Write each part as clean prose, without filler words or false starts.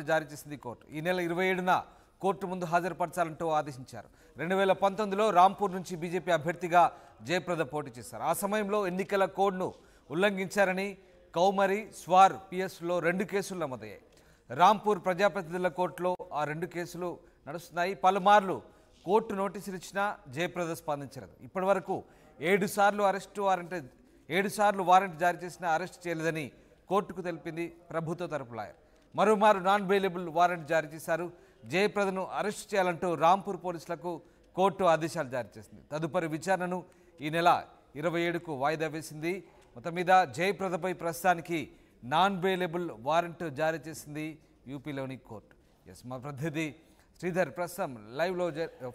జారీ చేసింది కోర్టు. ఈ నెల 27న కోర్టు ముందు హాజరుపరచాలంటూ ఆదేశించారు. 2019లో రాంపూర్ నుంచి బీజేపీ అభ్యర్థిగా జయప్రద పోటీ చేశారు. ఆ సమయంలో ఎన్నికల కోడ్ను ఉల్లంఘించారని కౌమరి, స్వార్ పిఎస్లో 2 కేసులు నమోదయ్యాయి. రాంపూర్ ప్రజాప్రతినిధుల కోర్టులో ఆ 2 కేసులు నడుస్తున్నాయి. పలుమార్లు కోర్టు నోటీసులు ఇచ్చినా జయప్రద స్పందించలేదు. ఇప్పటి వరకు 7 సార్లు వారెంట్ జారీ చేసినా అరెస్ట్ చేయలేదని కోర్టుకు తెలిపింది ప్రభుత్వ తరపు లాయర్. మరోమారు నాన్ బెయిలబుల్ వారెంట్ జారీ చేశారు. జయప్రదను అరెస్ట్ చేయాలంటూ రాంపూర్ పోలీసులకు కోర్టు ఆదేశాలు జారీ చేసింది. తదుపరి విచారణను ఈ నెల 27కు వాయిదా వేసింది. మొత్తం మీద జయప్రదపై ప్రస్తుతానికి నాన్ బెయిలబుల్ వారెంట్ జారీ చేసింది యూపీలోని కోర్టు. మా ప్రతినిధి శ్రీధర్ ప్రస్తుతం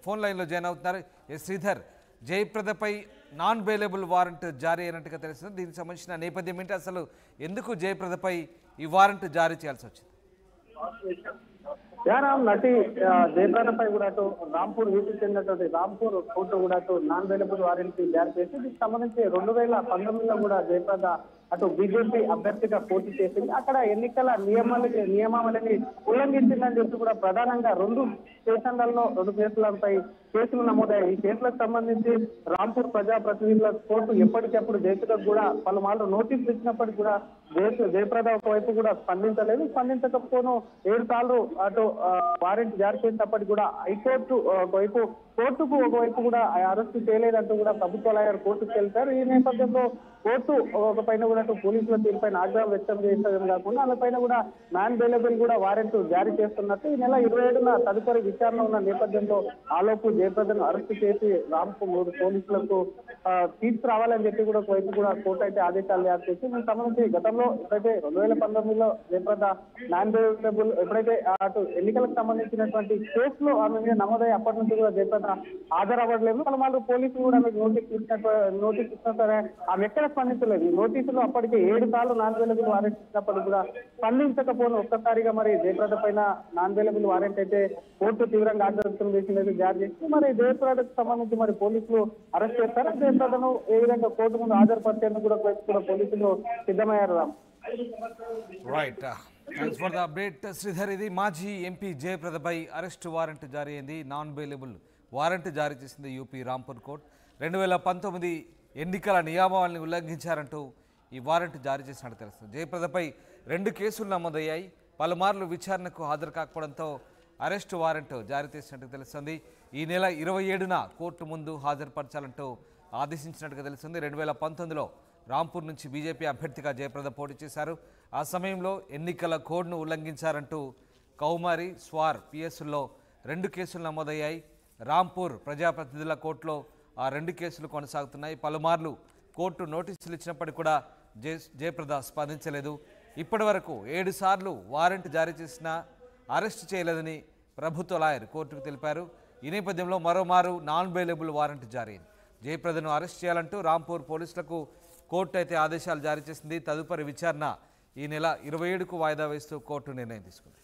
ఫోన్ లైన్లో జాయిన్ అవుతున్నారు. శ్రీధర్, జయప్రదపై నాన్ బెయిలబుల్ వారెంట్ జారీ అయినట్టుగా తెలుస్తుంది. దీనికి సంబంధించిన నేపథ్యం ఏంటి? అసలు ఎందుకు జయప్రదపై ఈ వారెంట్ జారీ చేయాల్సి వచ్చింది? నటి జయప్రదపై కూడా రాంపూర్ వీటికి చెందినటువంటి రాంపూర్ కోర్టు కూడా నాన్ బెయిలబుల్ వారెంట్ జారీ చేసి దీనికి సంబంధించి 2019లో కూడా జయప్రద బీజేపీ అభ్యర్థిగా పోటీ చేసింది. అక్కడ ఎన్నికల నియమావళిని ఉల్లంఘించిందని చెప్పి కూడా ప్రధానంగా 2 స్టేషన్లలో 2 కేసులపై కేసులు నమోదయ్యాయి. ఈ కేసులకు సంబంధించి రాంపూర్ ప్రజాప్రతినిధుల కోర్టు ఎప్పటికప్పుడు జయప్రదకు కూడా పలుమార్లు నోటీసులు ఇచ్చినప్పటికీ కూడా జయప్రద ఒకవైపు కూడా స్పందించలేదు. స్పందించకపోను 7 సార్లు వారెంట్ జారీ చేసినప్పటికీ కూడా హైకోర్టు ఒకవైపు కోర్టుకు ఒకవైపు కూడా అరెస్టు చేయలేదంటూ కూడా ప్రభుత్వ లాయర్ కోర్టుకు తెలిపారు. ఈ నేపథ్యంలో కోర్టు ఒక పైన కూడా పోలీసుల తీరుపైన ఆగ్రహం వ్యక్తం చేసడం కాకుండా వాళ్ళపైన కూడా నాన్ బెయిలబుల్ కూడా వారెంట్ జారీ చేస్తున్నట్టు ఈ నెల 27న తదుపరి విచారణ ఉన్న నేపథ్యంలో ఆలోపు జయప్రదను అరెస్టు చేసి రాంపూర్ పోలీసులకు తీసుకురావాలని చెప్పి కూడా ఒకవైపు కూడా కోర్టు అయితే ఆదేశాలు జారీ చేసి దీనికి సంబంధించి గతంలో ఎప్పుడైతే 2019లో జయప్రద నాన్ బెయిలబుల్ ఎప్పుడైతే ఎన్నికలకు సంబంధించినటువంటి కేసులు ఆమె మీద నమోదయ్యి అప్పటి నుంచి కూడా జయప్రద హాజరవ్వట్లేదు. పలుమార్లు పోలీసులు కూడా ఆమెకు నోటీస్ ఇచ్చినా సరే ఆమె ఎక్కడ స్పందించలేదు. ఈ నోటీసులు అప్పటికే 7 సార్లు నాన్ బెయిలబుల్ వారెంట్ ఇచ్చినప్పటికీ కూడా స్పందించకపోను ఒక్కసారిగా మరి జయప్రద పైన నాన్ బెయిలబుల్ వారెంట్ అయితే కోర్టు తీవ్రంగా ఆగ్రహం చేసినది జారీ చేసి మరి జయప్రదకు సంబంధించి మరి పోలీసులు అరెస్ట్ చేస్తారు. జయప్రదను ఏ విధంగా కోర్టు ముందు హాజరుపరిచేందుకు కూడా పోలీసులు సిద్ధమయ్యారు. Right, thanks for the update Sridhar. ఇది మాజీ ఎంపీ జయప్రదపై అరెస్ట్ వారెంట్ జారీ అయింది. నాన్ బెయిలబుల్ వారెంట్ జారీ చేసింది యూపీ రాంపూర్ కోర్టు. 2019 ఎన్నికల నియమావళిని ఉల్లంఘించారంటూ ఈ వారెంట్ జారీ చేసినట్టు తెలుస్తుంది. జయప్రదపై 2 కేసులు నమోదయ్యాయి. పలుమార్లు విచారణకు హాజరు కాకపోవడంతో అరెస్ట్ వారెంట్ జారీ చేసినట్టు తెలుస్తుంది. ఈ నెల 27న కోర్టు ముందు హాజరుపరచాలంటూ ఆదేశించినట్టుగా తెలుస్తుంది. 2019లో రాంపూర్ నుంచి బీజేపీ అభ్యర్థిగా జయప్రద పోటీ చేశారు. ఆ సమయంలో ఎన్నికల కోడ్ను ఉల్లంఘించారంటూ కౌమారి, స్వార్ పిఎస్లో 2 కేసులు నమోదయ్యాయి. రాంపూర్ ప్రజాప్రతినిధుల కోర్టులో ఆ 2 కేసులు కొనసాగుతున్నాయి. పలుమార్లు కోర్టు నోటీసులు ఇచ్చినప్పటికీ కూడా జయప్రద స్పందించలేదు. ఇప్పటి వరకు 7 సార్లు వారెంట్ జారీ చేసినా అరెస్ట్ చేయలేదని ప్రభుత్వ లాయర్ కోర్టుకు తెలిపారు. ఈ నేపథ్యంలో మరోమారు నాన్ బెయిలబుల్ వారెంట్ జారీ అయింది. జయప్రదను అరెస్ట్ చేయాలంటూ రాంపూర్ పోలీసులకు కోర్టు అయితే ఆదేశాలు జారీ చేసింది. తదుపరి విచారణ ఈ నెల 27కు వాయిదా వేస్తూ కోర్టు నిర్ణయం తీసుకుంది.